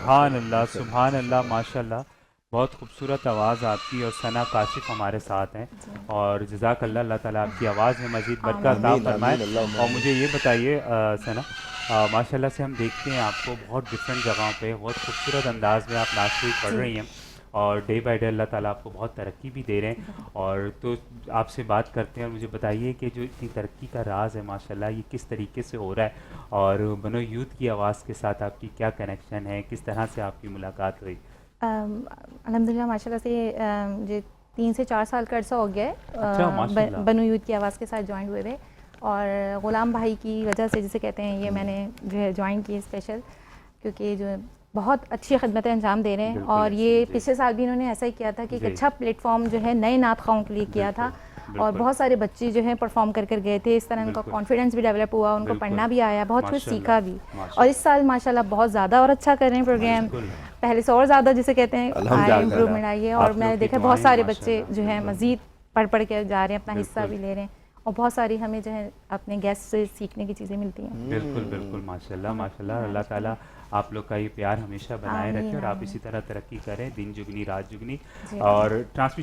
सुभान अल्लाह, माशाल्लाह। बहुत खूबसूरत आवाज़ आपकी, और सना काशिफ हमारे साथ हैं। जी। और जज़ाक अल्लाह, अल्लाह ताला आपकी आवाज़ में मज़ीद बरकत अता आमीन। आमीन फ़रमाए। आमीन अल्लाहुम्मा और आमीन। मुझे ये बताइए सना, माशाल्लाह से हम देखते हैं आपको बहुत डिफरेंट जगहों पे बहुत खूबसूरत अंदाज में आप नात शरीफ पढ़ जी। रही हैं। और डे बाय डे अल्लाह ताला आपको बहुत तरक्की भी दे रहे हैं। और तो आपसे बात करते हैं, और मुझे बताइए कि जो इतनी तरक्की का राज है माशाल्लाह, ये किस तरीके से हो रहा है, और बनो यूथ की आवाज़ के साथ आपकी क्या कनेक्शन है, किस तरह से आपकी मुलाकात हुई? अल्हम्दुलिल्लाह माशाल्लाह से ये 3 से 4 साल का अरसा हो गया है अच्छा, माशाल्लाह। बनु यूथ की आवाज़ के साथ ज्वाइन हुए हुए। और ग़ुलाम भाई की वजह से जिसे कहते हैं, ये मैंने जो है ज्वाइन की स्पेशल, क्योंकि जो है बहुत अच्छी खिदमतें अंजाम दे रहे हैं। बिल्कुल और ये जी। पिछले साल भी इन्होंने ऐसा ही किया था कि एक जी। अच्छा प्लेटफॉर्म जो है नए नात ख़वाओं के लिए किया था। बिल्कुल और बिल्कुल बहुत सारे बच्चे जो हैं परफॉर्म कर कर गए थे। इस तरह उनका बिल्कुल कॉन्फिडेंस भी डेवलप हुआ, उनको बिल्कुल। पढ़ना भी आया, बहुत कुछ माशाल्लाह सीखा भी। और इस माशाल्लाह। साल माशाल्लाह बहुत ज़्यादा और अच्छा कर रहे हैं प्रोग्राम। बिल्कुल। पहले से और ज़्यादा जिसे कहते हैं आए, अल्हम्दुलिल्लाह। इम्प्रूवमेंट आई है। और आप लोग मैंने की देखा बहुत दुआएं सारे बच्चे माशाल्लाह। जो हैं बिल्कुल मज़ीद पढ़ पढ़ के जा रहे हैं, अपना हिस्सा बिल्कुल भी ले रहे हैं। और बहुत सारी हमें जो है अपने गेस्ट से सीखने की चीज़ें मिलती हैं। बिल्कुल बिल्कुल, माशाल्लाह और माशाल्लाह। अल्लाह ताला आप लोग का ये प्यार हमेशा बनाए रखे, आमीन और आप आमीन। इसी तरह तरक्की करें, दिन जुगनी रात जुगनी। जी और ट्रांसमिशन